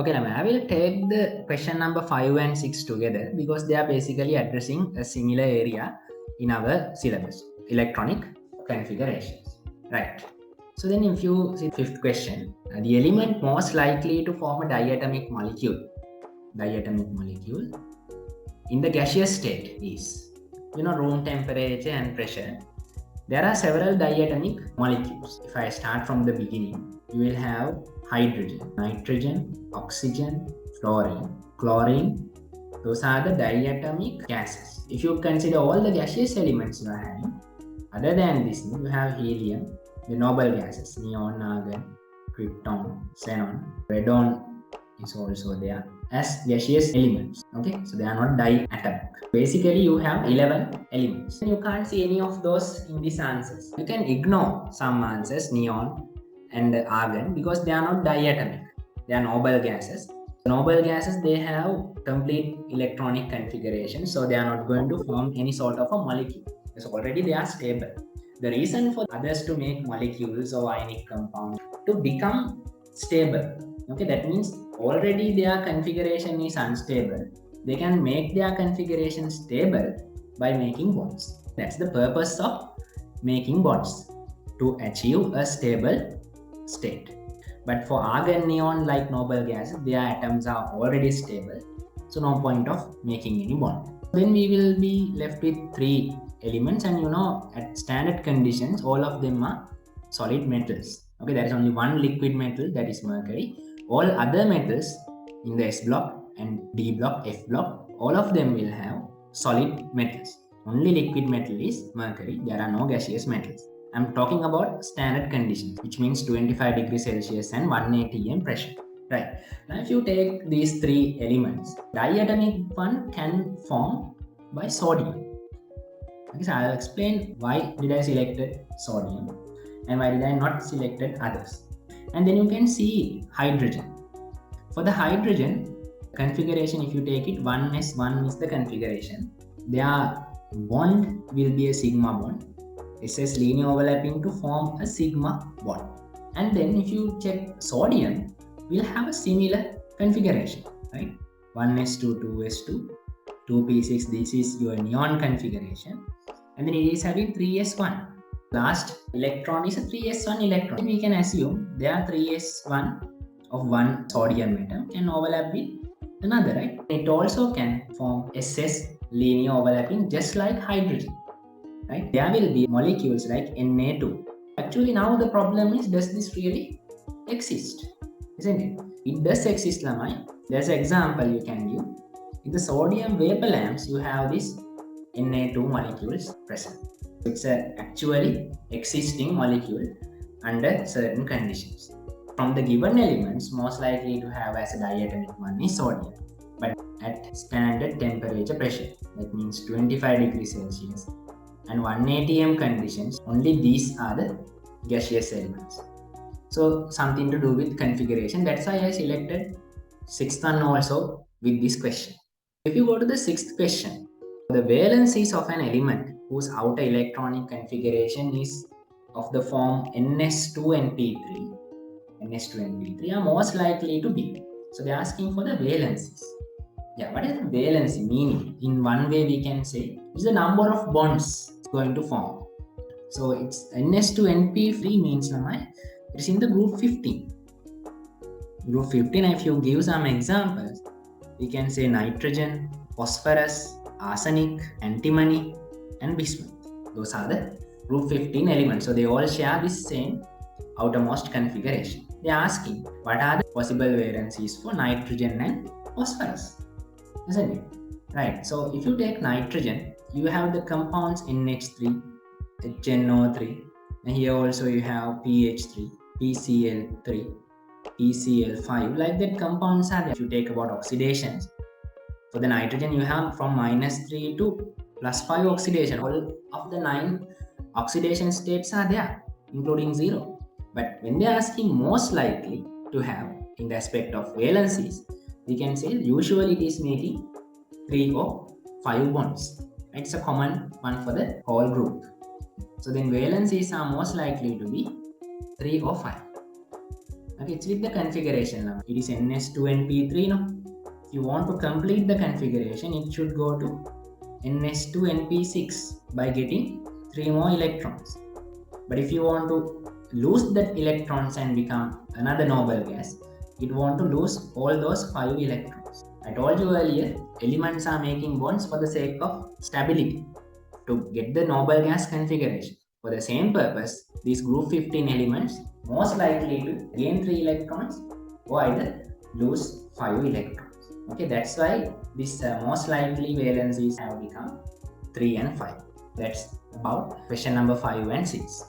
Okay, I will take the question number 5 and 6 together because they are basically addressing a similar area in our syllabus, electronic configurations, right? So then if you see the fifth question, the element most likely to form a diatomic molecule in the gaseous state is, room temperature and pressure. There are several diatomic molecules. If I start from the beginning, you will have hydrogen, nitrogen, oxygen, fluorine, chlorine. Those are the diatomic gases. If you consider all the gaseous elements you are having, other than this, you have helium, the noble gases, neon, argon, krypton, xenon, radon is also there as gaseous elements. Okay, so they are not diatomic. Basically, you have 11 elements. You can't see any of those in these answers. You can ignore some answers, neon and argon, because they are not diatomic. They are noble gases. Noble gases, they have complete electronic configuration, so they are not going to form any sort of a molecule. So already they are stable. The reason for others to make molecules or ionic compounds to become stable. Okay, that means already their configuration is unstable. They can make their configuration stable by making bonds. That's the purpose of making bonds, to achieve a stable state. But for argon, neon, like noble gases, their atoms are already stable, so no point of making any bond. Then we will be left with 3 elements, and at standard conditions, all of them are solid metals. Okay, there is only one liquid metal, that is mercury. All other metals in the S block and D block, F block, all of them will have solid metals. Only liquid metal is mercury. There are no gaseous metals. I'm talking about standard conditions, which means 25 degrees Celsius and 180 atm pressure. Right. Now, if you take these 3 elements, diatomic one can form by sodium. Okay, so I'll explain why did I selected sodium and why did I not selected others. And then you can see hydrogen. For the hydrogen configuration, if you take it, 1s1 is the configuration. Their bond will be a sigma bond. SS linear overlapping to form a sigma bond. And then if you check sodium, we'll have a similar configuration, right? 1s2, 2s2, 2p6, this is your neon configuration. And then it is having 3s1. Last electron is a 3s1 electron. We can assume there are 3s1 of one sodium atom can overlap with another, right? It also can form SS linear overlapping just like hydrogen, right? There will be molecules like Na2. Actually, now the problem is, does this really exist? Isn't it? It does exist, Lamai. There's an example you can give. In the sodium vapor lamps, you have these Na2 molecules present. It's an actually existing molecule under certain conditions. From the given elements, most likely to have as a diatomic one is sodium, but at standard temperature pressure, that means 25 degrees Celsius and 180 atm conditions, only these are the gaseous elements. So something to do with configuration. That's why I selected 6th one also with this question. If you go to the 6th question, the valencies of an element whose outer electronic configuration is of the form ns2 and p3 are most likely to be. So they're asking for the valencies. Yeah, what is the valency meaning? In one way we can say it's the number of bonds it's going to form. So it's ns2 and p3 means it's in the group 15. Group 15, if you give some examples, we can say nitrogen, phosphorus, arsenic, antimony, and bismuth. Those are the group 15 elements. So they all share this same outermost configuration. They are asking what are the possible valencies for nitrogen and phosphorus, isn't it? Right. So if you take nitrogen, you have the compounds NH3, HNO3, and here also you have PH3, PCl3, PCl5. Like that, compounds are there. If you take about oxidations, for the nitrogen you have from -3 to +5 oxidation. All of the 9 oxidation states are there, including 0. But when they are asking most likely to have in the aspect of valencies, we can say usually it is making 3 or 5 bonds. It's a common one for the whole group. So then valencies are most likely to be 3 or 5. Okay, it's with the configuration now. It is ns2np3 now. If you want to complete the configuration, it should go to ns2np6 by getting 3 more electrons. But if you want to lose that electrons and become another noble gas, it want to lose all those 5 electrons. I told you earlier, elements are making bonds for the sake of stability to get the noble gas configuration. For the same purpose, these group 15 elements most likely to gain 3 electrons or either lose 5 electrons. Okay, that's why this most likely valencies have become 3 and 5. That's about question number 5 and 6.